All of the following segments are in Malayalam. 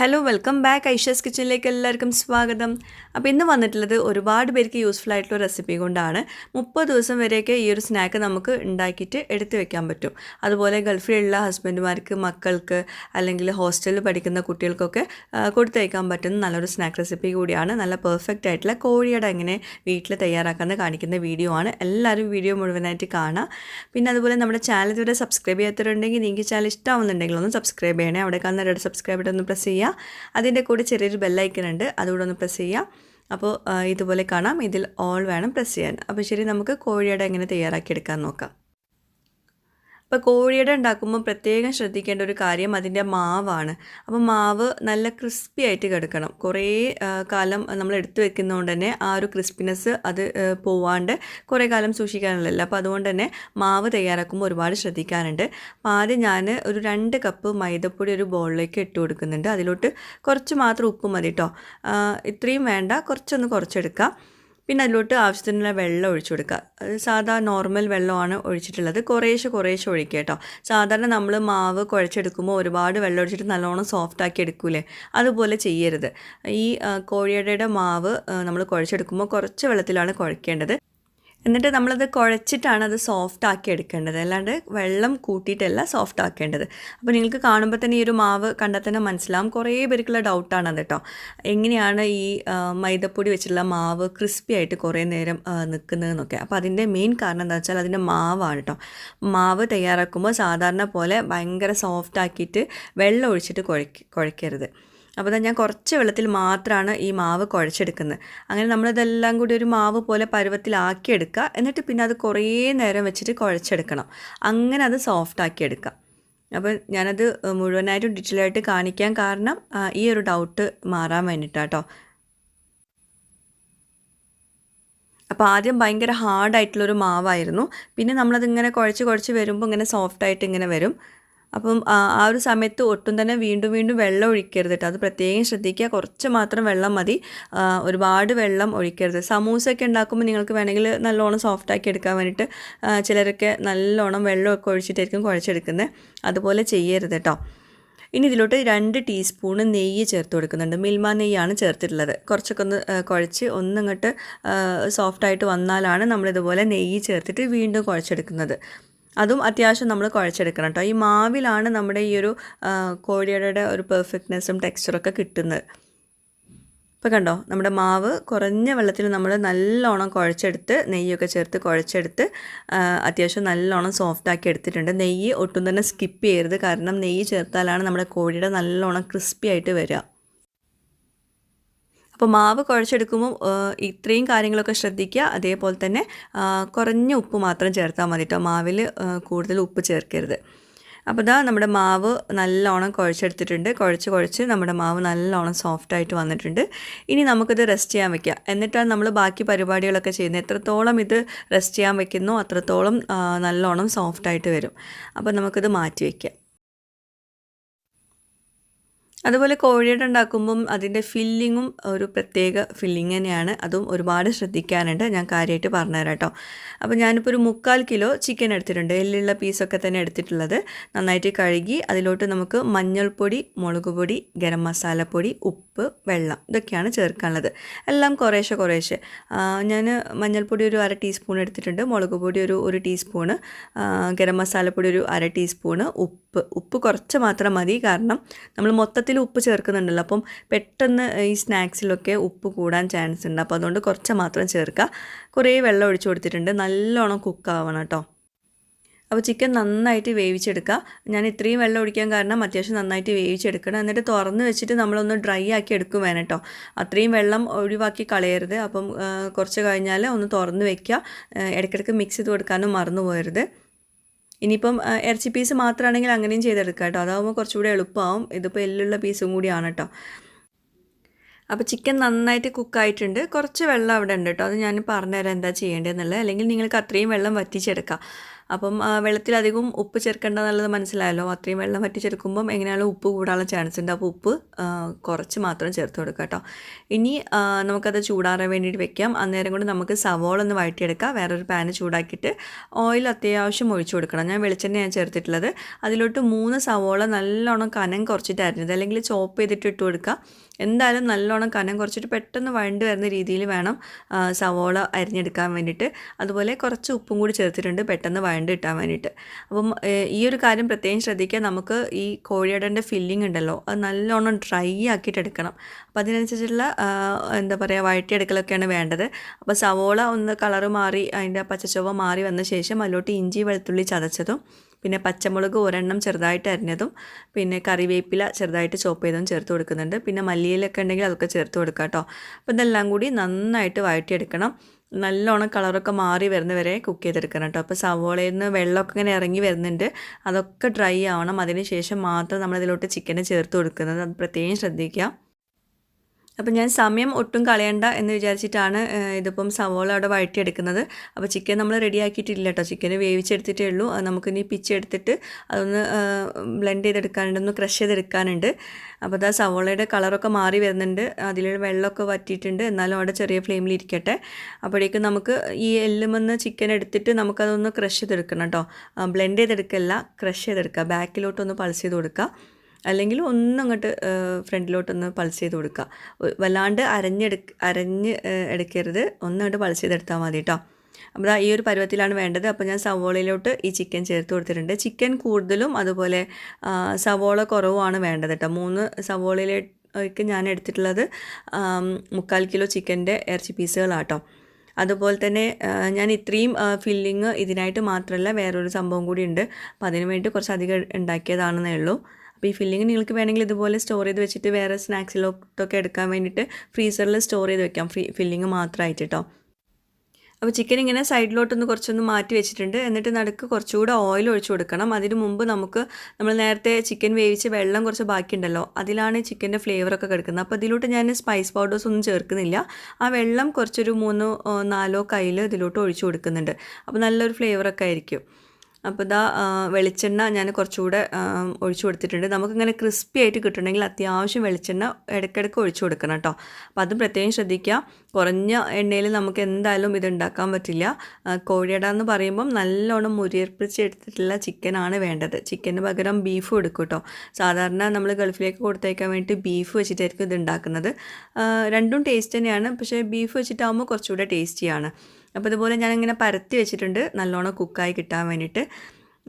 ഹലോ വെൽക്കം ബാക്ക് ഐഷാസ് കിച്ചണിലേക്ക് എല്ലാവർക്കും സ്വാഗതം. അപ്പോൾ ഇന്ന് വന്നിട്ടുള്ളത് ഒരുപാട് പേർക്ക് യൂസ്ഫുൾ ആയിട്ടുള്ള റെസിപ്പി കൊണ്ടാണ്. 30 ദിവസം വരെയൊക്കെ ഈ ഒരു സ്നാക്ക് നമുക്ക് ഉണ്ടാക്കിയിട്ട് എടുത്തു വെക്കാൻ പറ്റും. അതുപോലെ ഗൾഫിലുള്ള ഹസ്ബൻഡുമാർക്ക്, മക്കൾക്ക് അല്ലെങ്കിൽ ഹോസ്റ്റലിൽ പഠിക്കുന്ന കുട്ടികൾക്കൊക്കെ കൊടുത്തയക്കാൻ പറ്റുന്ന നല്ലൊരു സ്നാക്ക് റെസിപ്പി കൂടിയാണ്. നല്ല പെർഫെക്റ്റ് ആയിട്ടുള്ള കോഴിയട എങ്ങനെ വീട്ടിൽ തയ്യാറാക്കാമെന്ന് കാണിക്കുന്ന വീഡിയോ ആണ്. എല്ലാവരും വീഡിയോ മുഴുവനായിട്ട് കാണാം. പിന്നെ അതുപോലെ നമ്മുടെ ചാനൽ ഇതുവരെ സബ്സ്ക്രൈബ് ചെയ്യാത്തവരുണ്ടെങ്കിൽ നിങ്ങൾക്ക് ചാനൽ ഇഷ്ടമാവുന്നുണ്ടെങ്കിൽ ഒന്ന് സബ്സ്ക്രൈബ് ചെയ്യണേ. അവിടെ കാണുന്ന റെഡ് സബ്സ്ക്രൈബ് ബട്ടൺ ഒന്ന് പ്രസ് ചെയ്യുക. അതിൻ്റെ കൂടെ ചെറിയൊരു ബെല്ലൈക്കൺ ഉണ്ട്, അതുകൂടെ ഒന്ന് പ്രസ് ചെയ്യാം. അപ്പോൾ ഇതുപോലെ കാണാം, ഇതിൽ ഓൾ വേണം പ്രസ് ചെയ്യാൻ. അപ്പോൾ ശരി, നമുക്ക് കോഴിയട എങ്ങനെ തയ്യാറാക്കിയെടുക്കാൻ നോക്കാം. അപ്പോൾ കോഴിയട ഉണ്ടാക്കുമ്പോൾ പ്രത്യേകം ശ്രദ്ധിക്കേണ്ട ഒരു കാര്യം അതിൻ്റെ മാവാണ്. അപ്പോൾ മാവ് നല്ല ക്രിസ്പി ആയിട്ട് കിടക്കണം. കുറേ കാലം നമ്മൾ എടുത്തു വെക്കുന്നതുകൊണ്ട് തന്നെ ആ ഒരു ക്രിസ്പിനെസ് അത് പോവാണ്ട് കുറേ കാലം സൂക്ഷിക്കാനുള്ളതല്ല. അപ്പോൾ അതുകൊണ്ട് തന്നെ മാവ് തയ്യാറാക്കുമ്പോൾ ഒരുപാട് ശ്രദ്ധിക്കാനുണ്ട്. അപ്പോൾ ആദ്യം ഞാൻ ഒരു 2 കപ്പ് മൈദപ്പൊടി ഒരു ബൗളിലേക്ക് ഇട്ട് കൊടുക്കുന്നുണ്ട്. അതിലോട്ട് കുറച്ച് മാത്രം ഉപ്പ് മതി കേട്ടോ, ഇത്രയും വേണ്ട, കുറച്ചെടുക്കുക. പിന്നെ അതിലോട്ട് ആവശ്യത്തിനുള്ള വെള്ളം ഒഴിച്ചു കൊടുക്കുക. സാധാ നോർമൽ വെള്ളമാണ് ഒഴിച്ചിട്ടുള്ളത്. കുറേശ്ശെ ഒഴിക്കുക കേട്ടോ. സാധാരണ നമ്മൾ മാവ് കുഴച്ചെടുക്കുമ്പോൾ ഒരുപാട് വെള്ളം ഒഴിച്ചിട്ട് നല്ലോണം സോഫ്റ്റാക്കി എടുക്കൂലേ, അതുപോലെ ചെയ്യരുത്. ഈ കോഴിയടയുടെ മാവ് നമ്മൾ കുഴച്ചെടുക്കുമ്പോൾ കുറച്ച് വെള്ളത്തിലാണ് കുഴക്കേണ്ടത്. എന്നിട്ട് നമ്മളത് കുഴച്ചിട്ടാണ് അത് സോഫ്റ്റ് ആക്കി എടുക്കേണ്ടത്, അല്ലാണ്ട് വെള്ളം കൂട്ടിയിട്ടല്ല സോഫ്റ്റ് ആക്കേണ്ടത്. അപ്പോൾ നിങ്ങൾക്ക് കാണുമ്പോൾ തന്നെ ഈ ഒരു മാവ് കണ്ടാൽ തന്നെ മനസ്സിലാവും. കുറേ പേർക്കുള്ള ഡൗട്ടാണത് കേട്ടോ, എങ്ങനെയാണ് ഈ മൈദപ്പൊടി വെച്ചിട്ടുള്ള മാവ് ക്രിസ്പി ആയിട്ട് കുറേ നേരം നിൽക്കുന്നതെന്നൊക്കെ. അപ്പോൾ അതിൻ്റെ മെയിൻ കാരണം എന്താ വെച്ചാൽ അതിൻ്റെ മാവാണ് കേട്ടോ. മാവ് തയ്യാറാക്കുമ്പോൾ സാധാരണ പോലെ ഭയങ്കര സോഫ്റ്റ് ആക്കിയിട്ട് വെള്ളം ഒഴിച്ചിട്ട് കുഴക്കരുത്. അപ്പോൾ ഞാൻ കുറച്ച് വെള്ളത്തിൽ മാത്രമാണ് ഈ മാവ് കുഴച്ചെടുക്കുന്നത്. അങ്ങനെ നമ്മളിതെല്ലാം കൂടി ഒരു മാവ് പോലെ പരുവത്തിലാക്കിയെടുക്കുക. എന്നിട്ട് പിന്നെ അത് കുറേ നേരം വെച്ചിട്ട് കുഴച്ചെടുക്കണം. അങ്ങനെ അത് സോഫ്റ്റ് ആക്കിയെടുക്കുക. അപ്പോൾ ഞാനത് മുഴുവനായിട്ടും ഡീറ്റെയിലായിട്ട് കാണിക്കാൻ കാരണം ഈ ഒരു ഡൗട്ട് മാറാൻ വേണ്ടിയിട്ടാട്ടോ. അപ്പോൾ ആദ്യം ഭയങ്കര ഹാർഡായിട്ടുള്ളൊരു മാവായിരുന്നു. പിന്നെ നമ്മളതിങ്ങനെ കുഴച്ച് വരുമ്പോൾ ഇങ്ങനെ സോഫ്റ്റായിട്ട് ഇങ്ങനെ വരും. അപ്പം ആ ഒരു സമയത്ത് ഒട്ടും തന്നെ വീണ്ടും വെള്ളം ഒഴിക്കരുത് കേട്ടോ. അത് പ്രത്യേകം ശ്രദ്ധിക്കുക. കുറച്ച് മാത്രം വെള്ളം മതി, ഒരുപാട് വെള്ളം ഒഴിക്കരുത്. സമൂസയൊക്കെ ഉണ്ടാക്കുമ്പോൾ നിങ്ങൾക്ക് വേണമെങ്കിൽ നല്ലോണം സോഫ്റ്റാക്കി എടുക്കാൻ വേണ്ടിയിട്ട് ചിലരൊക്കെ നല്ലോണം വെള്ളമൊക്കെ ഒഴിച്ചിട്ടായിരിക്കും കുഴച്ചെടുക്കുന്നത്. അതുപോലെ ചെയ്യരുത് കേട്ടോ. ഇനി ഇതിലോട്ട് 2 ടീസ്പൂണ് നെയ്യ് ചേർത്ത് കൊടുക്കുന്നുണ്ട്. മിൽമ നെയ്യാണ് ചേർത്തിട്ടുള്ളത്. കുറച്ചൊക്കെ ഒന്ന് കുഴച്ച് ഒന്നിങ്ങോട്ട് സോഫ്റ്റായിട്ട് വന്നാലാണ് നമ്മളിതുപോലെ നെയ്യ് ചേർത്തിട്ട് വീണ്ടും കുഴച്ചെടുക്കുന്നത്. അതും അത്യാവശ്യം നമ്മൾ കുഴച്ചെടുക്കണം കേട്ടോ. ഈ മാവിലാണ് നമ്മുടെ ഈ ഒരു കോഴിയടയുടെ ഒരു പെർഫെക്റ്റ്നെസ്സും ടെക്സ്ചറൊക്കെ കിട്ടുന്നത്. ഇപ്പോൾ കണ്ടോ, നമ്മുടെ മാവ് കുറഞ്ഞ വെള്ളത്തിൽ നമ്മൾ നല്ലോണം കുഴച്ചെടുത്ത് നെയ്യൊക്കെ ചേർത്ത് കുഴച്ചെടുത്ത് അത്യാവശ്യം നല്ലോണം സോഫ്റ്റാക്കി എടുത്തിട്ടുണ്ട്. നെയ്യ് ഒട്ടും തന്നെ സ്കിപ്പ് ചെയ്യരുത്, കാരണം നെയ്യ് ചേർത്താലാണ് നമ്മുടെ കോഴിയുടെ നല്ലോണം ക്രിസ്പി ആയിട്ട് വരിക. അപ്പോൾ മാവ് കുഴച്ചെടുക്കുമ്പോൾ ഇത്രയും കാര്യങ്ങളൊക്കെ ശ്രദ്ധിക്കുക. അതേപോലെ തന്നെ കുറഞ്ഞ ഉപ്പ് മാത്രം ചേർത്താൽ മതി കേട്ടോ. മാവിൽ കൂടുതൽ ഉപ്പ് ചേർക്കരുത്. അപ്പോൾ നമ്മുടെ മാവ് നല്ലോണം കുഴച്ചെടുത്തിട്ടുണ്ട്. കുഴച്ച് നമ്മുടെ മാവ് നല്ലോണം സോഫ്റ്റായിട്ട് വന്നിട്ടുണ്ട്. ഇനി നമുക്കിത് റെസ്റ്റ് ചെയ്യാൻ വെക്കാം. എന്നിട്ടാണ് നമ്മൾ ബാക്കി പരിപാടികളൊക്കെ ചെയ്യുന്നത്. എത്രത്തോളം ഇത് റെസ്റ്റ് ചെയ്യാൻ വെക്കുന്നോ അത്രത്തോളം നല്ലോണം സോഫ്റ്റായിട്ട് വരും. അപ്പോൾ നമുക്കിത് മാറ്റി വയ്ക്കാം. അതുപോലെ കോഴിയട ഉണ്ടാക്കുമ്പം അതിൻ്റെ ഫില്ലിങ്ങും ഒരു പ്രത്യേക ഫില്ലിങ് തന്നെയാണ്. അതും ഒരുപാട് ശ്രദ്ധിക്കാനുണ്ട്. ഞാൻ കാര്യമായിട്ട് പറഞ്ഞുതരാം കേട്ടോ. അപ്പോൾ ഞാനിപ്പോൾ ഒരു 3/4 കിലോ ചിക്കൻ എടുത്തിട്ടുണ്ട്. എല്ലുള്ള പീസൊക്കെ തന്നെ എടുത്തിട്ടുള്ളത്. നന്നായിട്ട് കഴുകി അതിലോട്ട് നമുക്ക് മഞ്ഞൾപ്പൊടി, മുളക് പൊടി, ഗരം മസാലപ്പൊടി, ഉപ്പ്, വെള്ളം, ഇതൊക്കെയാണ് ചേർക്കാനുള്ളത്. എല്ലാം കുറേശ്ശെ. ഞാൻ മഞ്ഞൾപ്പൊടി ഒരു 1/2 ടീസ്പൂൺ എടുത്തിട്ടുണ്ട്. മുളക് പൊടി ഒരു 1 ടീസ്പൂണ്, ഗരം മസാലപ്പൊടി ഒരു 1/2 ടീസ്പൂണ്, ഉപ്പ് കുറച്ച് മാത്രം മതി. കാരണം നമ്മൾ മൊത്തത്തിൽ ഉപ്പ് ചേർക്കുന്നുണ്ടല്ലോ, അപ്പം പെട്ടെന്ന് ഈ സ്നാക്സിലൊക്കെ ഉപ്പ് കൂടാൻ ചാൻസ് ഉണ്ട്. അപ്പോൾ അതുകൊണ്ട് കുറച്ച് മാത്രം ചേർക്കുക. കുറേ വെള്ളം ഒഴിച്ചു കൊടുത്തിട്ടുണ്ട്. നല്ലോണം കുക്കാവണം കേട്ടോ. അപ്പോൾ ചിക്കൻ നന്നായിട്ട് വേവിച്ചെടുക്കുക. ഞാൻ ഇത്രയും വെള്ളം ഒഴിക്കാൻ കാരണം അത്യാവശ്യം നന്നായിട്ട് വേവിച്ചെടുക്കണം. എന്നിട്ട് തുറന്ന് വെച്ചിട്ട് നമ്മളൊന്ന് ഡ്രൈ ആക്കി എടുക്കും വേണം കേട്ടോ. അത്രയും വെള്ളം ഒഴിവാക്കി കളയരുത്. അപ്പം കുറച്ച് കഴിഞ്ഞാൽ ഒന്ന് തുറന്ന് വയ്ക്കുക. ഇടയ്ക്കിടയ്ക്ക് മിക്സ് ചെയ്ത് കൊടുക്കാനും മറന്നു പോകരുത്. ഇനിയിപ്പം ഇറച്ചി പീസ് മാത്രമാണെങ്കിൽ അങ്ങനെയും ചെയ്തെടുക്കാം കേട്ടോ. അതാകുമ്പോൾ കുറച്ചുകൂടി എളുപ്പമാവും. ഇതിപ്പോൾ എല്ലുള്ള പീസും കൂടിയാണ് കേട്ടോ. അപ്പോൾ ചിക്കൻ നന്നായിട്ട് കുക്കായിട്ടുണ്ട്. കുറച്ച് വെള്ളം അവിടെ ഉണ്ട് കേട്ടോ. അത് ഞാൻ പറഞ്ഞുതരാം എന്താ ചെയ്യേണ്ടതെന്നുള്ളത്. അല്ലെങ്കിൽ നിങ്ങൾക്ക് അത്രയും വെള്ളം വറ്റിച്ചെടുക്കാം. അപ്പം വെള്ളത്തിലധികം ഉപ്പ് ചേർക്കേണ്ട എന്നുള്ളത് മനസ്സിലായല്ലോ. അത്രയും വെള്ളം വറ്റിച്ചെടുക്കുമ്പം എങ്ങനെയാണല്ലോ ഉപ്പ് കൂടാനുള്ള ചാൻസ് ഉണ്ട്. അപ്പോൾ ഉപ്പ് കുറച്ച് മാത്രം ചേർത്ത് കൊടുക്കുക കേട്ടോ. ഇനി നമുക്കത് ചൂടാറാൻ വേണ്ടിയിട്ട് വെക്കാം. അന്നേരം കൊണ്ട് നമുക്ക് സവോള ഒന്ന് വഴറ്റിയെടുക്കാം. വേറൊരു പാന് ചൂടാക്കിയിട്ട് ഓയിൽ അത്യാവശ്യം ഒഴിച്ചു കൊടുക്കണം. ഞാൻ വെളിച്ചെണ്ണയാണ് ചേർത്തിട്ടുള്ളത്. അതിലോട്ട് 3 സവോള നല്ലോണം കനം കുറച്ചിട്ട് അരിഞ്ഞത്, അല്ലെങ്കിൽ ചോപ്പ് ചെയ്തിട്ട് ഇട്ട് കൊടുക്കുക. എന്തായാലും നല്ലോണം കനം കുറച്ചിട്ട് പെട്ടെന്ന് വഴണ്ട് വരുന്ന രീതിയിൽ വേണം സവോള അരിഞ്ഞെടുക്കാൻ വേണ്ടിയിട്ട്. അതുപോലെ കുറച്ച് ഉപ്പും കൂടി ചേർത്തിട്ടുണ്ട് പെട്ടെന്ന് വഴണ്ട് കിട്ടാൻ വേണ്ടിയിട്ട്. അപ്പം ഈ ഒരു കാര്യം പ്രത്യേകം ശ്രദ്ധിക്കുക. നമുക്ക് ഈ കോഴിയടൻ്റെ ഫില്ലിംഗ് ഉണ്ടല്ലോ, അത് നല്ലോണം ഡ്രൈ ആക്കിയിട്ട് എടുക്കണം. അപ്പോൾ അതിനനുസരിച്ചുള്ള എന്താ പറയുക വഴറ്റിയെടുക്കലൊക്കെയാണ് വേണ്ടത്. അപ്പോൾ സവോള ഒന്ന് കളറ് മാറി അതിൻ്റെ പച്ചച്ചൊവ്വ മാറി വന്ന ശേഷം അതിലോട്ട് ഇഞ്ചി വെളുത്തുള്ളി ചതച്ചതും, പിന്നെ പച്ചമുളക് ഒരെണ്ണം ചെറുതായിട്ട് അരിഞ്ഞതും, പിന്നെ കറിവേപ്പില ചെറുതായിട്ട് ചോപ്പ് ചെയ്തതും ചേർത്ത് കൊടുക്കുന്നുണ്ട്. പിന്നെ മല്ലിയിലൊക്കെ ഉണ്ടെങ്കിൽ അതൊക്കെ ചേർത്ത് കൊടുക്കുക കേട്ടോ. അപ്പോൾ ഇതെല്ലാം കൂടി നന്നായിട്ട് വഴറ്റിയെടുക്കണം. നല്ലോണം കളറൊക്കെ മാറി വരുന്ന വരെ കുക്ക് ചെയ്തെടുക്കണം കേട്ടോ. അപ്പോൾ സവോളയിൽ നിന്ന് വെള്ളമൊക്കെ ഇങ്ങനെ ഇറങ്ങി വരുന്നുണ്ട്, അതൊക്കെ ഡ്രൈ ആവണം. അതിന് ശേഷം മാത്രം നമ്മളിതിലോട്ട് ചിക്കന് ചേർത്ത് കൊടുക്കുന്നത്, അത് പ്രത്യേകം ശ്രദ്ധിക്കുക. അപ്പോൾ ഞാൻ സമയം ഒട്ടും കളയണ്ട എന്ന് വിചാരിച്ചിട്ടാണ് ഇതിപ്പം സവോള അവിടെ വഴറ്റിയെടുക്കുന്നത്. അപ്പോൾ ചിക്കൻ നമ്മൾ റെഡിയാക്കിയിട്ടില്ല കേട്ടോ. ചിക്കന് വേവിച്ചെടുത്തിട്ടേ ഉള്ളൂ. അത് നമുക്കിനി പിച്ചെടുത്തിട്ട് അതൊന്ന് ബ്ലെൻഡ് ചെയ്തെടുക്കാനുണ്ട്, ഒന്ന് ക്രഷ് ചെയ്തെടുക്കാനുണ്ട്. അപ്പോൾ അതാ സവോളയുടെ കളറൊക്കെ മാറി വരുന്നുണ്ട്, അതിലുള്ള വെള്ളമൊക്കെ വറ്റിയിട്ടുണ്ട്. എന്നാലും അവിടെ ചെറിയ ഫ്ലെയിമിൽ ഇരിക്കട്ടെ. അപ്പോഴേക്കും നമുക്ക് ഈ എല്ലുമെന്ന് ചിക്കൻ എടുത്തിട്ട് നമുക്കതൊന്ന് ക്രഷ് ചെയ്തെടുക്കണം കേട്ടോ. ബ്ലെൻഡ് ചെയ്തെടുക്കല്ല, ക്രഷ് ചെയ്തെടുക്കുക. ബാക്കിലോട്ടൊന്ന് പൾസ് ചെയ്ത് കൊടുക്കുക, അല്ലെങ്കിൽ ഒന്നങ്ങോട്ട് ഫ്രണ്ടിലോട്ടൊന്ന് പൾസ് ചെയ്ത് കൊടുക്കുക. വല്ലാണ്ട് അരഞ്ഞ് എടുക്കരുത്, ഒന്നങ്ങോട്ട് പൾസ് ചെയ്തെടുത്താൽ മതി കേട്ടോ. അപ്പോൾ ഈ ഒരു പരുവത്തിലാണ് വേണ്ടത്. അപ്പോൾ ഞാൻ സവോളയിലോട്ട് ഈ ചിക്കൻ ചേർത്ത് കൊടുത്തിട്ടുണ്ട്. ചിക്കൻ കൂടുതലും അതുപോലെ സവോള കുറവുമാണ് വേണ്ടത് കേട്ടോ. 3 സവോളയിലേക്ക് ഞാൻ എടുത്തിട്ടുള്ളത് 3/4 കിലോ ചിക്കൻ്റെ ഇറച്ചി പീസുകളാട്ടോ. അതുപോലെ തന്നെ ഞാൻ ഇത്രയും ഫില്ലിങ് ഇതിനായിട്ട് മാത്രമല്ല വേറൊരു സംഭവം കൂടി ഉണ്ട്. അപ്പോൾ അതിന് വേണ്ടി കുറച്ചധികം ഉണ്ടാക്കിയതാണെന്നേ ഉള്ളൂ. അപ്പോൾ ഈ ഫില്ലിങ് നിങ്ങൾക്ക് വേണമെങ്കിൽ ഇതുപോലെ സ്റ്റോർ ചെയ്ത് വെച്ചിട്ട് വേറെ സ്നാക്സിലോട്ടൊക്കെ എടുക്കാൻ വേണ്ടിയിട്ട് ഫ്രീസറിൽ സ്റ്റോർ ചെയ്ത് വെക്കാം, ഫില്ലിങ് മാത്രമായിട്ട് കേട്ടോ. അപ്പോൾ ചിക്കൻ ഇങ്ങനെ സൈഡിലോട്ടൊന്ന് കുറച്ചൊന്ന് മാറ്റി വെച്ചിട്ടുണ്ട്. എന്നിട്ട് നടുക്ക് കുറച്ചുകൂടെ ഓയിൽ ഒഴിച്ചു കൊടുക്കണം. അതിന് മുമ്പ് നമ്മൾ നേരത്തെ ചിക്കൻ വേവിച്ച് വെള്ളം കുറച്ച് ബാക്കിയുണ്ടല്ലോ, അതിലാണ് ചിക്കൻ്റെ ഫ്ലേവറൊക്കെ കിടക്കുന്നത്. അപ്പോൾ ഇതിലോട്ട് ഞാൻ സ്പൈസ് പൗഡേഴ്സ് ഒന്നും ചേർക്കുന്നില്ല. ആ വെള്ളം കുറച്ചൊരു 3-4 കയ്യിൽ ഇതിലോട്ട് ഒഴിച്ചു കൊടുക്കുന്നുണ്ട്. അപ്പോൾ നല്ലൊരു ഫ്ലേവറൊക്കെ ആയിരിക്കും. അപ്പോൾ ഇതാ വെളിച്ചെണ്ണ ഞാൻ കുറച്ചുകൂടെ ഒഴിച്ചു കൊടുത്തിട്ടുണ്ട്. നമുക്കിങ്ങനെ ക്രിസ്പി ആയിട്ട് കിട്ടണമെങ്കിൽ അത്യാവശ്യം വെളിച്ചെണ്ണ ഇടയ്ക്കിടയ്ക്ക് ഒഴിച്ചു കൊടുക്കണം കേട്ടോ. അപ്പോൾ അതും പ്രത്യേകം ശ്രദ്ധിക്കുക. കുറഞ്ഞ എണ്ണയിൽ നമുക്ക് എന്തായാലും ഇത് ഉണ്ടാക്കാൻ പറ്റില്ല. കോഴിയട എന്ന് പറയുമ്പം നല്ലോണം മുരിയർപ്പിച്ചെടുത്തിട്ടുള്ള ചിക്കനാണ് വേണ്ടത്. ചിക്കന് പകരം ബീഫും എടുക്കും കേട്ടോ. സാധാരണ നമ്മൾ ഗൾഫിലേക്ക് കൊടുത്തയക്കാൻ വേണ്ടി ബീഫ് വെച്ചിട്ടായിരിക്കും ഇത് ഉണ്ടാക്കുന്നത്. രണ്ടും ടേസ്റ്റ് തന്നെയാണ്, പക്ഷേ ബീഫ് വെച്ചിട്ടാകുമ്പോൾ കുറച്ചുകൂടെ ടേസ്റ്റിയാണ്. അപ്പോൾ ഇതുപോലെ ഞാനിങ്ങനെ പരത്തി വെച്ചിട്ടുണ്ട് നല്ലോണം കുക്കായി കിട്ടാൻ വേണ്ടിയിട്ട്.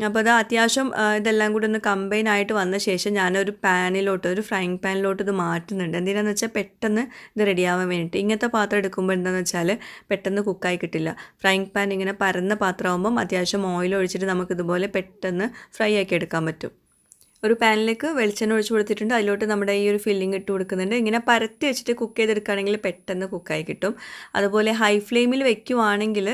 അപ്പോൾ അത് അത്യാവശ്യം ഇതെല്ലാം കൂടി ഒന്ന് കമ്പൈൻ ആയിട്ട് വന്ന ശേഷം ഞാനൊരു ഒരു ഫ്രൈങ് പാനിലോട്ട് ഇത് മാറ്റുന്നുണ്ട്. എന്തിനാണെന്ന് വെച്ചാൽ പെട്ടെന്ന് ഇത് റെഡിയാവാൻ വേണ്ടിയിട്ട്. ഇങ്ങനത്തെ പാത്രം എടുക്കുമ്പോൾ എന്താണെന്ന് വെച്ചാൽ പെട്ടെന്ന് കുക്കായി കിട്ടില്ല. ഫ്രൈങ് പാൻ ഇങ്ങനെ പരന്ന പാത്രമാകുമ്പം അത്യാവശ്യം ഓയിൽ ഒഴിച്ചിട്ട് നമുക്കിതുപോലെ പെട്ടെന്ന് ഫ്രൈ ആക്കി എടുക്കാൻ പറ്റും. ഒരു പാനിലേക്ക് വെളിച്ചെണ്ണ ഒഴിച്ച് കൊടുത്തിട്ടുണ്ട്. അതിലോട്ട് നമ്മുടെ ഈ ഒരു ഫില്ലിംഗ് ഇട്ട് കൊടുക്കുന്നുണ്ട്. ഇങ്ങനെ പരത്തി വെച്ചിട്ട് കുക്ക് ചെയ്തെടുക്കുകയാണെങ്കിൽ പെട്ടെന്ന് കുക്കായി കിട്ടും. അതുപോലെ ഹൈ ഫ്ലെയിമിൽ വെക്കുവാണെങ്കിൽ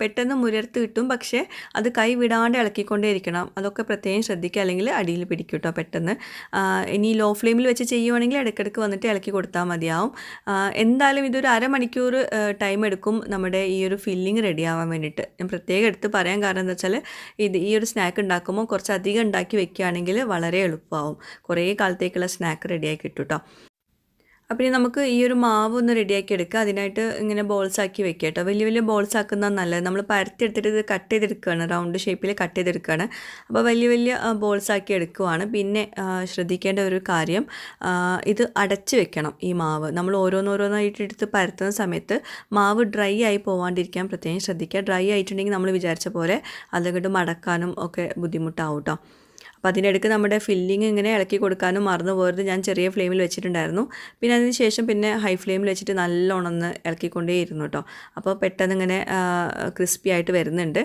പെട്ടെന്ന് മുരർത്ത് കിട്ടും, പക്ഷേ അത് കൈ വിടാണ്ട് ഇളക്കിക്കൊണ്ടേ ഇരിക്കണം. അതൊക്കെ പ്രത്യേകം ശ്രദ്ധിക്കുക, അല്ലെങ്കിൽ അടിയിൽ പിടിക്കും കേട്ടോ പെട്ടെന്ന്. ഇനി ലോ ഫ്ലെയിമിൽ വെച്ച് ചെയ്യുവാണെങ്കിൽ ഇടയ്ക്കിടയ്ക്ക് വന്നിട്ട് ഇളക്കി കൊടുത്താൽ മതിയാവും. എന്തായാലും ഇതൊരു അരമണിക്കൂർ ടൈം എടുക്കും നമ്മുടെ ഈ ഒരു ഫില്ലിംഗ് റെഡിയാവാൻ വേണ്ടിയിട്ട്. ഞാൻ പ്രത്യേകം എടുത്ത് പറയാൻ കാരണം എന്താ വെച്ചാൽ ഈ ഒരു സ്നാക്ക് ഉണ്ടാക്കുമ്പോൾ കുറച്ചധികം ഉണ്ടാക്കി വെക്കുകയാണെങ്കിൽ വളരെ എളുപ്പമാവും. കുറേ കാലത്തേക്കുള്ള സ്നാക്ക് റെഡിയാക്കി കിട്ടും കേട്ടോ. അപ്പോൾ ഇനി നമുക്ക് ഈ ഒരു മാവ് ഒന്ന് റെഡിയാക്കി എടുക്കുക. അതിനായിട്ട് ഇങ്ങനെ ബോൾസ് ആക്കി വെക്കുക കേട്ടോ. വലിയ വലിയ ബോൾസ് ആക്കുന്നതാണ് നല്ലത്. നമ്മൾ പരത്തി എടുത്തിട്ട് ഇത് കട്ട് ചെയ്തെടുക്കുകയാണ്, റൗണ്ട് ഷേപ്പിൽ കട്ട് ചെയ്തെടുക്കുകയാണ്. അപ്പോൾ വലിയ വലിയ ബോൾസ് ആക്കി എടുക്കുവാണ്. പിന്നെ ശ്രദ്ധിക്കേണ്ട ഒരു കാര്യം, ഇത് അടച്ച് വെക്കണം. ഈ മാവ് നമ്മൾ ഓരോന്നോരോന്നായിട്ട് എടുത്ത് പരത്തുന്ന സമയത്ത് മാവ് ഡ്രൈ ആയി പോകാണ്ടിരിക്കാൻ പ്രത്യേകം ശ്രദ്ധിക്കുക. ഡ്രൈ ആയിട്ടുണ്ടെങ്കിൽ നമ്മൾ വിചാരിച്ച പോലെ അതുകൊണ്ട് മടക്കാനും ഒക്കെ ബുദ്ധിമുട്ടാവും കേട്ടോ. അപ്പോൾ അതിനിടയ്ക്ക് നമ്മുടെ ഫില്ലിങ് ഇങ്ങനെ ഇളക്കി കൊടുക്കാനും മറന്നു പോകരുത്. ഞാൻ ചെറിയ ഫ്ലെയിമിൽ വെച്ചിട്ടുണ്ടായിരുന്നു. പിന്നെ അതിന് ശേഷം പിന്നെ ഹൈ ഫ്ലെയിമിൽ വെച്ചിട്ട് നല്ലോണം ഒന്ന് ഇളക്കിക്കൊണ്ടേയിരുന്നു കേട്ടോ. അപ്പോൾ പെട്ടെന്ന് ഇങ്ങനെ ക്രിസ്പി ആയിട്ട് വരുന്നുണ്ട്.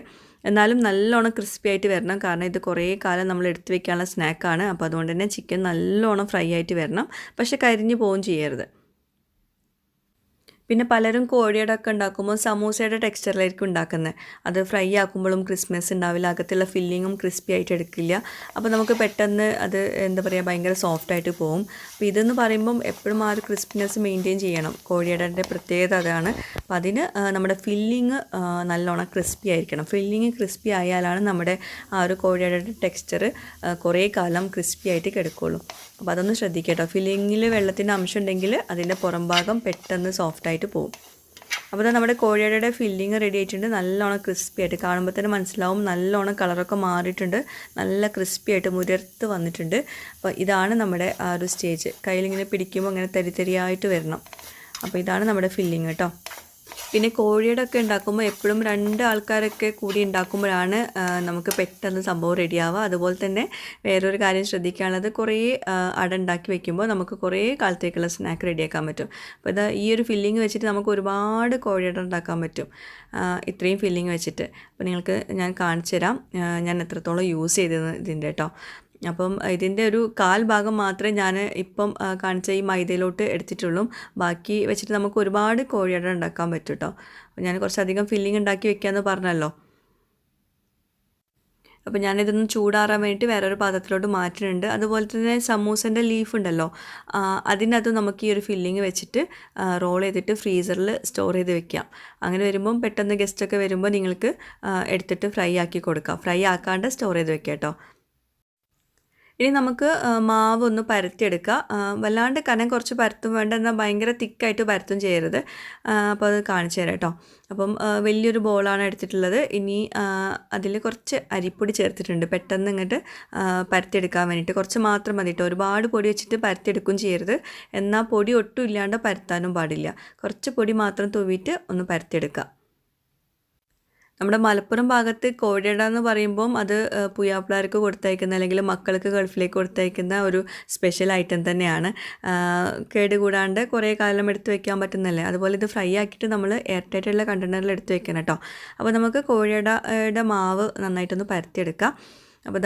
എന്നാലും നല്ലോണം ക്രിസ്പി ആയിട്ട് വരണം, കാരണം ഇത് കുറേ കാലം നമ്മൾ എടുത്ത് വെക്കാനുള്ള സ്നാക്കാണ്. അപ്പോൾ അതുകൊണ്ട് തന്നെ ചിക്കൻ നല്ലോണം ഫ്രൈ ആയിട്ട് വരണം, പക്ഷേ കരിഞ്ഞു പോവുകയും ചെയ്യരുത്. പിന്നെ പലരും കോഴിയുടെ ഒക്കെ ഉണ്ടാക്കുമ്പോൾ സമൂസയുടെ ടെക്സ്ചറിലായിരിക്കും ഉണ്ടാക്കുന്നത്. അത് ഫ്രൈ ആക്കുമ്പോഴും ക്രിസ്മസ് ഉണ്ടാവില്ല, അകത്തുള്ള ഫില്ലിങ്ങും ക്രിസ്പി ആയിട്ട് എടുക്കില്ല. അപ്പോൾ നമുക്ക് പെട്ടെന്ന് അത് എന്താ പറയുക ഭയങ്കര സോഫ്റ്റായിട്ട് പോകും. അപ്പോൾ ഇതെന്ന് പറയുമ്പം എപ്പോഴും ആ ഒരു ക്രിസ്പിനെസ് മെയിൻറ്റെയിൻ ചെയ്യണം. കോഴിയുടെ പ്രത്യേകത അതാണ്. അപ്പോൾ അതിന് നമ്മുടെ ഫില്ലിങ് നല്ലോണം ക്രിസ്പി ആയിരിക്കണം. ഫില്ലിങ് ക്രിസ്പി ആയാലാണ് നമ്മുടെ ആ ഒരു കോഴിയുടെ ടെക്സ്ചർ കുറേ കാലം ക്രിസ്പി ആയിട്ട് കിടക്കുകയുള്ളൂ. അപ്പോൾ അതൊന്ന് ശ്രദ്ധിക്കുക. ഫില്ലിങ്ങിൽ വെള്ളത്തിൻ്റെ അംശം ഉണ്ടെങ്കിൽ അതിൻ്റെ പുറം ഭാഗം പെട്ടെന്ന് സോഫ്റ്റായിട്ട് പോകും. അപ്പോൾ നമ്മുടെ കോഴിയുടെ ഫില്ലിങ് റെഡി ആയിട്ടുണ്ട്. നല്ലോണം ക്രിസ്പി ആയിട്ട് കാണുമ്പോൾ തന്നെ മനസ്സിലാവും. നല്ലോണം കളറൊക്കെ മാറിയിട്ടുണ്ട്, നല്ല ക്രിസ്പി ആയിട്ട് മുരർത്ത് വന്നിട്ടുണ്ട്. അപ്പോൾ ഇതാണ് നമ്മുടെ ആ ഒരു സ്റ്റേജ്. കയ്യിലിങ്ങനെ പിടിക്കുമ്പോൾ അങ്ങനെ തരിതരിയായിട്ട് വരണം. അപ്പോൾ ഇതാണ് നമ്മുടെ ഫില്ലിങ് കേട്ടോ. പിന്നെ കോഴിയുടെ ഒക്കെ ഉണ്ടാക്കുമ്പോൾ എപ്പോഴും 2 ആൾക്കാരൊക്കെ കൂടി ഉണ്ടാക്കുമ്പോഴാണ് നമുക്ക് പെട്ടെന്ന് സംഭവം റെഡിയാവുക. അതുപോലെ തന്നെ വേറൊരു കാര്യം ശ്രദ്ധിക്കാനുള്ളത്, കുറേ അട ഉണ്ടാക്കി വെക്കുമ്പോൾ നമുക്ക് കുറേ കാലത്തേക്കുള്ള സ്നാക്ക് റെഡിയാക്കാൻ പറ്റും. അപ്പോൾ ഈ ഒരു ഫില്ലിങ് വെച്ചിട്ട് നമുക്ക് ഒരുപാട് കോഴിയുടെ ഉണ്ടാക്കാൻ പറ്റും, ഇത്രയും ഫില്ലിങ് വെച്ചിട്ട്. അപ്പോൾ നിങ്ങൾക്ക് ഞാൻ കാണിച്ചു തരാം ഞാൻ എത്രത്തോളം യൂസ് ചെയ്തത് ഇതിൻ്റെ കേട്ടോ. അപ്പം ഇതിൻ്റെ ഒരു 1/4 ഭാഗം മാത്രമേ ഞാൻ ഇപ്പം കാണിച്ച ഈ മൈദയിലോട്ട് എടുത്തിട്ടുള്ളൂ. ബാക്കി വെച്ചിട്ട് നമുക്ക് ഒരുപാട് കോഴിയട ഉണ്ടാക്കാൻ പറ്റും കേട്ടോ. ഞാൻ കുറച്ചധികം ഫില്ലിങ് ഉണ്ടാക്കി വെക്കാമെന്ന് പറഞ്ഞല്ലോ. അപ്പോൾ ഞാനിതൊന്ന് ചൂടാറാൻ വേണ്ടിയിട്ട് വേറൊരു പാത്രത്തിലോട്ട് മാറ്റുന്നുണ്ട്. അതുപോലെ തന്നെ സമൂസൻ്റെ ലീഫ് ഉണ്ടല്ലോ, അതിനകത്ത് നമുക്ക് ഈ ഒരു ഫില്ലിങ് വെച്ചിട്ട് റോൾ ചെയ്തിട്ട് ഫ്രീസറിൽ സ്റ്റോർ ചെയ്ത് വെക്കാം. അങ്ങനെ വരുമ്പം പെട്ടെന്ന് ഗസ്റ്റൊക്കെ വരുമ്പോൾ നിങ്ങൾക്ക് എടുത്തിട്ട് ഫ്രൈ ആക്കി കൊടുക്കാം. ഫ്രൈ ആക്കാണ്ട് സ്റ്റോർ ചെയ്ത് വെക്കാം കേട്ടോ. ഇനി നമുക്ക് മാവ് ഒന്ന് പരത്തിയെടുക്കുക. വല്ലാണ്ട് കനം കുറച്ച് പരത്തും വേണ്ട, എന്നാൽ ഭയങ്കര തിക്കായിട്ട് പരത്തും ചെയ്യരുത്. അപ്പോൾ അത് കാണിച്ചു തരാം കേട്ടോ. അപ്പം വലിയൊരു ബോളാണ് എടുത്തിട്ടുള്ളത്. ഇനി അതിൽ കുറച്ച് അരിപ്പൊടി ചേർത്തിട്ടുണ്ട്, പെട്ടെന്ന് ഇങ്ങോട്ട് പരത്തിയെടുക്കാൻ വേണ്ടിയിട്ട്. കുറച്ച് മാത്രം മതി കേട്ടോ, ഒരുപാട് പൊടി വെച്ചിട്ട് പരത്തിയെടുക്കും ചെയ്യരുത്. എന്നാൽ പൊടി ഒട്ടും ഇല്ലാണ്ട് പരത്താനും പാടില്ല. കുറച്ച് പൊടി മാത്രം തൂവിയിട്ട് ഒന്ന് പരത്തിയെടുക്കുക. നമ്മുടെ മലപ്പുറം ഭാഗത്ത് കോഴിയട എന്ന് പറയുമ്പം അത് പുയ്യാപ്പിളാർക്ക് കൊടുത്തയക്കുന്ന അല്ലെങ്കിൽ മക്കൾക്ക് ഗൾഫിലേക്ക് കൊടുത്തയക്കുന്ന ഒരു സ്പെഷ്യൽ ഐറ്റം തന്നെയാണ്. കേടുകൂടാണ്ട് കുറേ കാലം എടുത്ത് വെക്കാൻ പറ്റുന്നല്ലേ. അതുപോലെ ഇത് ഫ്രൈ ആക്കിയിട്ട് നമ്മൾ എയർ ടൈറ്റുള്ള കണ്ടെയ്നറിൽ എടുത്ത് വെക്കണം കേട്ടോ. അപ്പോൾ നമുക്ക് കോഴിയടയുടെ മാവ് നന്നായിട്ടൊന്ന് പരത്തിയെടുക്കാം. അപ്പോൾ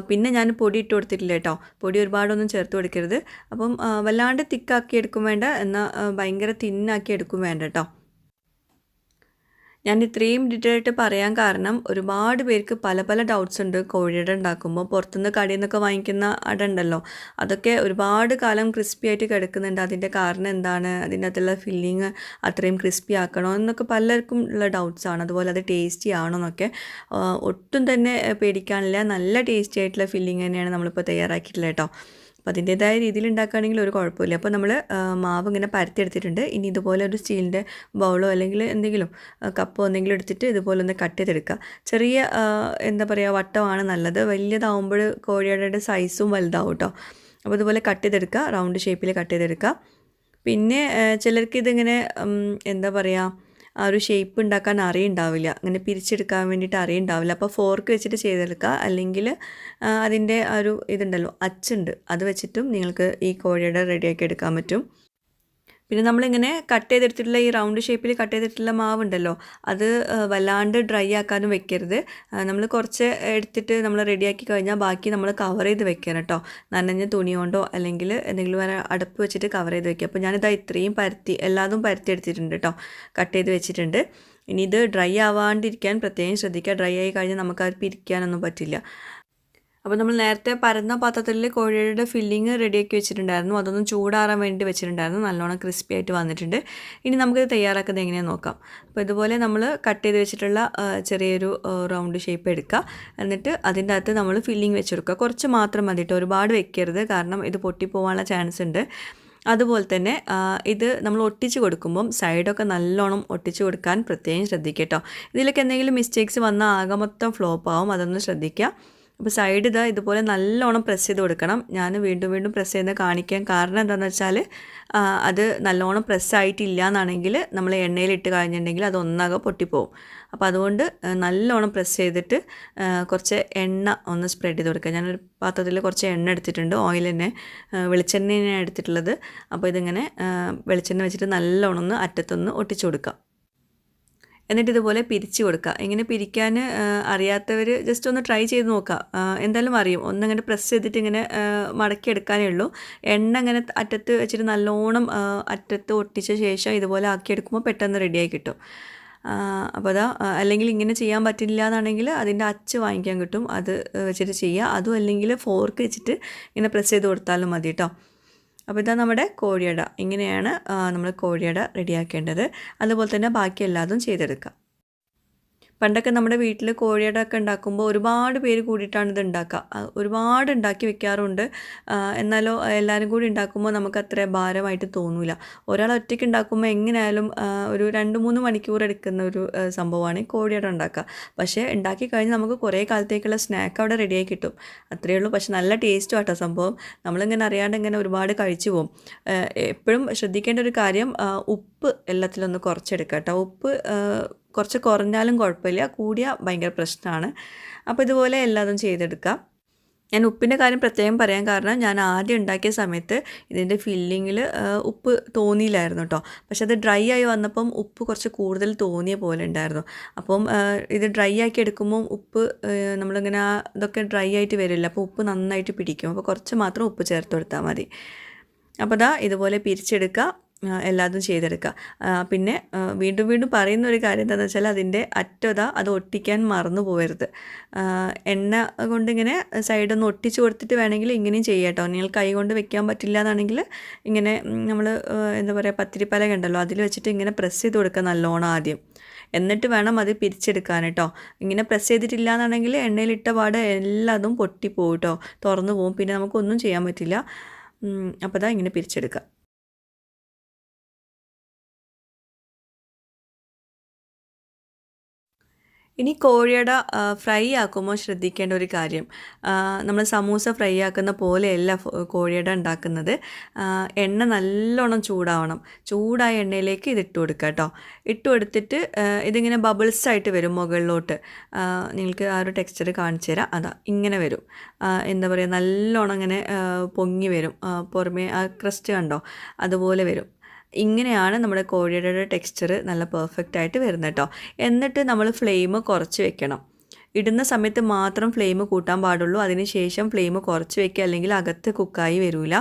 പിന്നെ ഞാൻ പൊടി ഇട്ട് കൊടുത്തിട്ടില്ല കേട്ടോ. പൊടി ഒരുപാടൊന്നും ചേർത്ത് കൊടുക്കരുത്. അപ്പം വല്ലാണ്ട് തിക്കാക്കി എടുക്കും വേണ്ട, എന്നാൽ ഭയങ്കര തിന്നാക്കി എടുക്കും വേണ്ട കേട്ടോ. ഞാൻ ഇത്രയും ഡീറ്റെയിൽ ആയിട്ട് പറയാൻ കാരണം, ഒരുപാട് പേർക്ക് പല പല ഡൗട്ട്സ് ഉണ്ട് കോഴിയട ഉണ്ടാക്കുമ്പോൾ. പുറത്തുനിന്ന് കടയിൽ നിന്നൊക്കെ വാങ്ങിക്കുന്ന അട ഉണ്ടല്ലോ, അതൊക്കെ ഒരുപാട് കാലം ക്രിസ്പി ആയിട്ട് കിടക്കുന്നുണ്ട്. അതിൻ്റെ കാരണം എന്താണ്, അതിൻ്റെ അകത്തുള്ള ഫില്ലിങ് അത്രയും ക്രിസ്പി ആക്കണോ എന്നൊക്കെ പലർക്കും ഉള്ള ഡൗട്ട്സാണ്. അതുപോലെ അത് ടേസ്റ്റി ആണോ എന്നൊക്കെ. ഒട്ടും തന്നെ പേടിക്കാനില്ല, നല്ല ടേസ്റ്റി ആയിട്ടുള്ള ഫില്ലിങ് തന്നെയാണ് നമ്മളിപ്പോൾ തയ്യാറാക്കിയിട്ടുള്ളത് കേട്ടോ. അപ്പോൾ അതിൻ്റേതായ രീതിയിൽ ഉണ്ടാക്കുകയാണെങ്കിൽ ഒരു കുഴപ്പമില്ല. അപ്പോൾ നമ്മൾ മാവ് ഇങ്ങനെ പരത്തിയെടുത്തിട്ടുണ്ട്. ഇനി ഇതുപോലെ ഒരു സ്റ്റീലിൻ്റെ ബൗളോ അല്ലെങ്കിൽ എന്തെങ്കിലും കപ്പോ എന്തെങ്കിലും എടുത്തിട്ട് ഇതുപോലെ ഒന്ന് കട്ട് ചെയ്തെടുക്കുക. ചെറിയ എന്താ പറയുക വട്ടമാണ് നല്ലത്. വലിയതാവുമ്പോൾ കോഴിയുടെ സൈസും വലുതാവും കേട്ടോ. അപ്പോൾ ഇതുപോലെ കട്ട് ചെയ്തെടുക്കുക, റൗണ്ട് ഷേപ്പിൽ കട്ട് ചെയ്തെടുക്കുക. പിന്നെ ചിലർക്ക് ഇതിങ്ങനെ എന്താ പറയുക, ആ ഒരു ഷേപ്പ് ഉണ്ടാക്കാൻ അറിയുണ്ടാവില്ല, അങ്ങനെ പിരിച്ചെടുക്കാൻ വേണ്ടിയിട്ട് അറിയുണ്ടാവില്ല. അപ്പോൾ ഫോർക്ക് വെച്ചിട്ട് ചെയ്തെടുക്കുക. അല്ലെങ്കിൽ അതിൻ്റെ ആ ഒരു ഇതുണ്ടല്ലോ, അച്ചുണ്ട്, അത് വെച്ചിട്ടും നിങ്ങൾക്ക് ഈ കോഴിയുടെ റെഡിയാക്കി എടുക്കാൻ പറ്റും. പിന്നെ നമ്മളിങ്ങനെ കട്ട് ചെയ്തെടുത്തിട്ടുള്ള ഈ റൗണ്ട് ഷേപ്പിൽ കട്ട് ചെയ്തിട്ടുള്ള മാവുണ്ടല്ലോ, അത് വല്ലാണ്ട് ഡ്രൈ ആക്കാനും വെക്കരുത്. നമ്മൾ കുറച്ച് എടുത്തിട്ട് നമ്മൾ റെഡിയാക്കി കഴിഞ്ഞാൽ ബാക്കി നമ്മൾ കവർ ചെയ്ത് വെക്കണം കേട്ടോ. നനഞ്ഞ തുണി കൊണ്ടോ അല്ലെങ്കിൽ എന്തെങ്കിലും അടപ്പ് വെച്ചിട്ട് കവർ ചെയ്ത് വെക്കുക. അപ്പോൾ ഞാനിതാ ഇത്രയും എല്ലാതും പരത്തി എടുത്തിട്ടുണ്ട് കേട്ടോ, കട്ട് ചെയ്ത് വെച്ചിട്ടുണ്ട്. ഇനി ഇത് ഡ്രൈ ആവാണ്ടിരിക്കാൻ പ്രത്യേകം ശ്രദ്ധിക്കുക. ഡ്രൈ ആയി കഴിഞ്ഞാൽ നമുക്കത് പിരിക്കാനൊന്നും പറ്റില്ല. അപ്പോൾ നമ്മൾ നേരത്തെ പരന്ന പാത്രത്തിൽ കോഴിയുടെ ഫില്ലിങ് റെഡിയാക്കി വെച്ചിട്ടുണ്ടായിരുന്നു. അതൊന്നും ചൂടാറാൻ വേണ്ടി വെച്ചിട്ടുണ്ടായിരുന്നു. നല്ലോണം ക്രിസ്പി ആയിട്ട് വന്നിട്ടുണ്ട്. ഇനി നമുക്കിത് തയ്യാറാക്കുന്നത് എങ്ങനെയാണെന്ന് നോക്കാം. അപ്പോൾ ഇതുപോലെ നമ്മൾ കട്ട് ചെയ്ത് വെച്ചിട്ടുള്ള ചെറിയൊരു റൗണ്ട് ഷേപ്പ് എടുക്കുക. എന്നിട്ട് അതിൻ്റെ അകത്ത് നമ്മൾ ഫില്ലിങ് വെച്ചെടുക്കുക. കുറച്ച് മാത്രം മതി കേട്ടോ, ഒരുപാട് വെക്കരുത്, കാരണം ഇത് പൊട്ടിപ്പോവാനുള്ള ചാൻസ് ഉണ്ട്. അതുപോലെ തന്നെ ഇത് നമ്മൾ ഒട്ടിച്ച് കൊടുക്കുമ്പം സൈഡൊക്കെ നല്ലോണം ഒട്ടിച്ച് കൊടുക്കാൻ പ്രത്യേകം ശ്രദ്ധിക്കുക കേട്ടോ. ഇതിലൊക്കെ എന്തെങ്കിലും മിസ്റ്റേക്സ് വന്നാൽ ആകെ മൊത്തം ഫ്ലോപ്പ് ആവും, അതൊന്ന് ശ്രദ്ധിക്കുക. അപ്പോൾ സൈഡ് ഇതുപോലെ നല്ലോണം പ്രസ് ചെയ്ത് കൊടുക്കണം. ഞാൻ വീണ്ടും വീണ്ടും പ്രസ് ചെയ്യുന്നത് കാണിക്കാൻ കാരണം എന്താണെന്ന് വെച്ചാൽ, അത് നല്ലോണം പ്രസ്സായിട്ടില്ല എന്നാണെങ്കിൽ നമ്മൾ എണ്ണയിലിട്ട് കഴിഞ്ഞിട്ടുണ്ടെങ്കിൽ അത് ഒന്നാകെ പൊട്ടിപ്പോവും. അപ്പോൾ അതുകൊണ്ട് നല്ലോണം പ്രസ് ചെയ്തിട്ട് കുറച്ച് എണ്ണ ഒന്ന് സ്പ്രെഡ് ചെയ്ത് കൊടുക്കുക. ഞാനൊരു പാത്രത്തിൽ കുറച്ച് എണ്ണ എടുത്തിട്ടുണ്ട്, ഓയിൽ തന്നെ, വെളിച്ചെണ്ണയാണ് എടുത്തിട്ടുള്ളത്. അപ്പോൾ ഇതിങ്ങനെ വെളിച്ചെണ്ണ വെച്ചിട്ട് നല്ലോണം ഒന്ന് അറ്റത്തൊന്ന് ഒട്ടിച്ചു കൊടുക്കുക. എന്നിട്ട് ഇതുപോലെ പിരിച്ച് കൊടുക്കുക. ഇങ്ങനെ പിരിക്കാൻ അറിയാത്തവർ ജസ്റ്റ് ഒന്ന് ട്രൈ ചെയ്ത് നോക്കുക. എന്തായാലും അറിയും. ഒന്നങ്ങനെ പ്രസ് ചെയ്തിട്ട് ഇങ്ങനെ മടക്കിയെടുക്കാനേ ഉള്ളൂ. എണ്ണ ഇങ്ങനെ അറ്റത്ത് വെച്ചിട്ട് നല്ലോണം അറ്റത്ത് ഒട്ടിച്ച ശേഷം ഇതുപോലെ ആക്കിയെടുക്കുമ്പോൾ പെട്ടെന്ന് റെഡിയായി കിട്ടും. അപ്പോൾ അതാ, അല്ലെങ്കിൽ ഇങ്ങനെ ചെയ്യാൻ പറ്റില്ല എന്നാണെങ്കിൽ അതിൻ്റെ അച്ച് വാങ്ങിക്കാൻ കിട്ടും, അത് വെച്ചിട്ട് ചെയ്യുക. അതും അല്ലെങ്കിൽ ഫോർക്ക് വെച്ചിട്ട് ഇങ്ങനെ പ്രസ് ചെയ്ത് കൊടുത്താലും മതി കേട്ടോ. അപ്പോൾ ഇതാ നമ്മുടെ കോഴിയട. ഇങ്ങനെയാണ് നമ്മൾ കോഴിയട റെഡിയാക്കേണ്ടത്. അതുപോലെ തന്നെ ബാക്കി എല്ലാതും ചെയ്തെടുക്കുക. പണ്ടൊക്കെ നമ്മുടെ വീട്ടിൽ കോഴിയടയൊക്കെ ഉണ്ടാക്കുമ്പോൾ ഒരുപാട് പേര് കൂടിയിട്ടാണ് ഇത് ഉണ്ടാക്കുക. ഒരുപാട് ഉണ്ടാക്കി വെക്കാറുണ്ട്. എന്നാലോ എല്ലാവരും കൂടി ഉണ്ടാക്കുമ്പോൾ നമുക്ക് അത്ര ഭാരമായിട്ട് തോന്നില്ല. ഒരാൾ ഒറ്റയ്ക്ക് ഉണ്ടാക്കുമ്പോൾ എങ്ങനെയായാലും ഒരു 2-3 മണിക്കൂർ എടുക്കുന്ന ഒരു സംഭവമാണ് ഈ കോഴിയട ഉണ്ടാക്കുക. പക്ഷേ ഉണ്ടാക്കി കഴിഞ്ഞ് നമുക്ക് കുറേ കാലത്തേക്കുള്ള സ്നാക്ക് അവിടെ റെഡിയായി കിട്ടും. അത്രയേ ഉള്ളൂ. പക്ഷെ നല്ല ടേസ്റ്റും ആട്ടോ സംഭവം. നമ്മളിങ്ങനെ അറിയാണ്ട് ഇങ്ങനെ ഒരുപാട് കഴിച്ചു പോകും. എപ്പോഴും ശ്രദ്ധിക്കേണ്ട ഒരു കാര്യം, ഉപ്പ് എല്ലാത്തിലൊന്ന് കുറച്ചെടുക്കുക കേട്ടോ. ഉപ്പ് കുറച്ച് കുറഞ്ഞാലും കുഴപ്പമില്ല, കൂടിയാൽ ഭയങ്കര പ്രശ്നമാണ്. അപ്പോൾ ഇതുപോലെ എല്ലാതും ചെയ്തെടുക്കാം. ഞാൻ ഉപ്പിൻ്റെ കാര്യം പ്രത്യേകം പറയാൻ കാരണം, ഞാൻ ആദ്യം ഉണ്ടാക്കിയ സമയത്ത് ഇതിൻ്റെ ഫില്ലിങ്ങിൽ ഉപ്പ് തോന്നിയില്ലായിരുന്നു കേട്ടോ. പക്ഷെ അത് ഡ്രൈ ആയി വന്നപ്പം ഉപ്പ് കുറച്ച് കൂടുതൽ തോന്നിയ പോലെ ഉണ്ടായിരുന്നു. അപ്പം ഇത് ഡ്രൈ ആക്കി എടുക്കുമ്പം ഉപ്പ് നമ്മളിങ്ങനെ ഇതൊക്കെ ഡ്രൈ ആയിട്ട് വരില്ല. അപ്പോൾ ഉപ്പ് നന്നായിട്ട് പിടിക്കും. അപ്പോൾ കുറച്ച് മാത്രം ഉപ്പ് ചേർത്ത് കൊടുത്താൽ മതി. അപ്പോൾ ദാ ഇതുപോലെ പിരിച്ചെടുക്കുക, എല്ലാതും ചെയ്തെടുക്കുക. പിന്നെ വീണ്ടും വീണ്ടും പറയുന്ന ഒരു കാര്യം എന്താണെന്ന് വെച്ചാൽ, അതിൻ്റെ അറ്റത അത് ഒട്ടിക്കാൻ മറന്നു പോകരുത്. എണ്ണ കൊണ്ടിങ്ങനെ സൈഡൊന്ന് ഒട്ടിച്ച് കൊടുത്തിട്ട് വേണമെങ്കിൽ ഇങ്ങനെയും ചെയ്യാം കേട്ടോ. നിങ്ങൾ കൈ കൊണ്ട് വെക്കാൻ പറ്റില്ല എന്നാണെങ്കിൽ ഇങ്ങനെ നമ്മൾ എന്താ പറയുക, പത്തിരിപ്പലക ഉണ്ടല്ലോ, അതിൽ വെച്ചിട്ട് ഇങ്ങനെ പ്രസ് ചെയ്ത് കൊടുക്കുക നല്ലോണം ആദ്യം. എന്നിട്ട് വേണം അത് പിരിച്ചെടുക്കാൻ കേട്ടോ. ഇങ്ങനെ പ്രസ് ചെയ്തിട്ടില്ല എന്നാണെങ്കിൽ എണ്ണയിലിട്ട പാട് എല്ലാതും പൊട്ടിപ്പോവും കേട്ടോ, തുറന്നു പോവും. പിന്നെ നമുക്കൊന്നും ചെയ്യാൻ പറ്റില്ല. അപ്പോൾ ദാ ഇങ്ങനെ പിരിച്ചെടുക്കുക. ഇനി കോഴിയട ഫ്രൈ ആക്കുമ്പോൾ ശ്രദ്ധിക്കേണ്ട ഒരു കാര്യം, നമ്മൾ സമൂസ ഫ്രൈ ആക്കുന്ന പോലെയല്ല കോഴിയട ഉണ്ടാക്കുന്നത്. എണ്ണ നല്ലോണം ചൂടാവണം. ചൂടായ എണ്ണയിലേക്ക് ഇത് ഇട്ട് കൊടുക്കുക കേട്ടോ. ഇട്ട് കൊടുത്തിട്ട് ഇതിങ്ങനെ ബബിൾസ് ആയിട്ട് വരും മുകളിലോട്ട്. നിങ്ങൾക്ക് ആ ഒരു ടെക്സ്ചർ കാണിച്ചു തരാം. അതാ ഇങ്ങനെ വരും. എന്താ പറയുക, നല്ലോണം ഇങ്ങനെ പൊങ്ങി വരും. പുറമേ ആ ക്രസ്റ്റ് കണ്ടോ, അതുപോലെ വരും. ഇങ്ങനെയാണ് നമ്മുടെ കോഴിയുടെ ടെക്സ്ചർ നല്ല പെർഫെക്റ്റ് ആയിട്ട് വരുന്നത് കേട്ടോ. എന്നിട്ട് നമ്മൾ ഫ്ലെയിം കുറച്ച് വെക്കണം. ഇടുന്ന സമയത്ത് മാത്രം ഫ്ലെയിം കൂട്ടാൻ പാടുള്ളൂ. അതിന് ശേഷം ഫ്ലെയിം കുറച്ച് വെക്കുക, അല്ലെങ്കിൽ അകത്ത് കുക്കായി വരില്ല.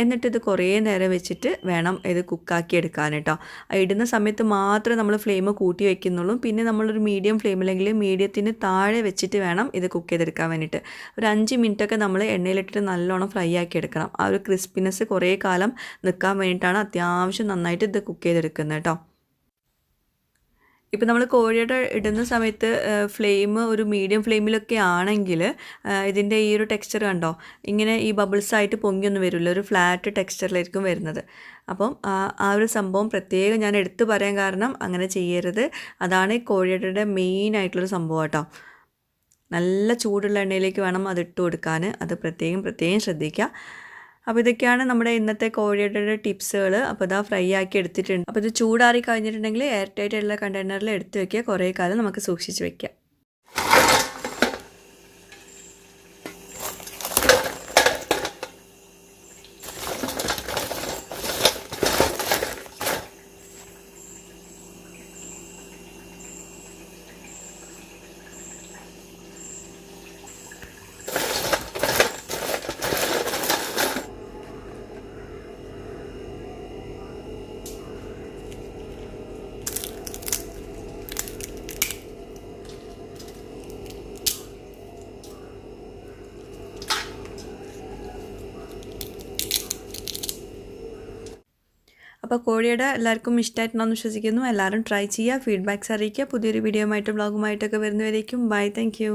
എന്നിട്ട് ഇത് കുറേ നേരം വെച്ചിട്ട് വേണം ഇത് കുക്കാക്കി എടുക്കാൻ കേട്ടോ. ഇടുന്ന സമയത്ത് മാത്രമേ നമ്മൾ ഫ്ലെയിം കൂട്ടി വെക്കുന്നുള്ളൂ. പിന്നെ നമ്മളൊരു മീഡിയം ഫ്ലെയിമിലെങ്കിൽ മീഡിയത്തിന് താഴെ വെച്ചിട്ട് വേണം ഇത് കുക്ക് ചെയ്തെടുക്കാൻ വേണ്ടിയിട്ട്. ഒരു 5 മിനിറ്റൊക്കെ നമ്മൾ എണ്ണയിലിട്ടിട്ട് നല്ലോണം ഫ്രൈ ആക്കി എടുക്കണം. ആ ഒരു ക്രിസ്പിനെസ് കുറേ കാലം നിൽക്കാൻ വേണ്ടിയിട്ടാണ് അത്യാവശ്യം നന്നായിട്ട് ഇത് കുക്ക് ചെയ്തെടുക്കുന്നത് കേട്ടോ. ഇപ്പം നമ്മൾ കോഴിയുടെ ഇടുന്ന സമയത്ത് ഫ്ലെയിം ഒരു മീഡിയം ഫ്ലെയിമിലൊക്കെ ആണെങ്കിൽ ഇതിൻ്റെ ഈ ഒരു ടെക്സ്ചർ കണ്ടോ, ഇങ്ങനെ ഈ ബബിൾസായിട്ട് പൊങ്ങിയൊന്നും വരില്ല, ഒരു ഫ്ലാറ്റ് ടെക്സ്ചറിലായിരിക്കും വരുന്നത്. അപ്പം ആ ഒരു സംഭവം പ്രത്യേകം ഞാൻ എടുത്തു പറയാൻ കാരണം, അങ്ങനെ ചെയ്യരുത്. അതാണ് ഈ കോഴിയുടെ മെയിൻ ആയിട്ടുള്ളൊരു സംഭവം കേട്ടോ. നല്ല ചൂടുള്ള എണ്ണയിലേക്ക് വേണം അത് ഇട്ട് കൊടുക്കാൻ. അത് പ്രത്യേകം ശ്രദ്ധിക്കുക. അപ്പോൾ ഇതൊക്കെയാണ് നമ്മുടെ ഇന്നത്തെ കോഴിയുടെ ടിപ്സുകൾ. അപ്പോൾ ഇതാ ഫ്രൈ ആക്കി എടുത്തിട്ടുണ്ട്. അപ്പോൾ ഇത് ചൂടാറി കഴിഞ്ഞിട്ടുണ്ടെങ്കിൽ എയർ ടൈറ്റ് ആയിട്ടുള്ള കണ്ടെയ്നറിൽ എടുത്ത് വെക്കുക. കുറേ കാലം നമുക്ക് സൂക്ഷിച്ച് വെക്കാം. അപ്പോൾ കോഴിയുടെ എല്ലാവർക്കും ഇഷ്ടമായിട്ടുണ്ടെന്ന് വിശ്വസിക്കുന്നു. എല്ലാവരും ട്രൈ ചെയ്യുക, ഫീഡ്ബാക്ക്സ് അറിയിക്കുക. പുതിയൊരു വീഡിയോ ആയിട്ടും വ്ളോഗുമായിട്ടൊക്കെ വരുന്നവരേക്കും ബൈ. Thank you.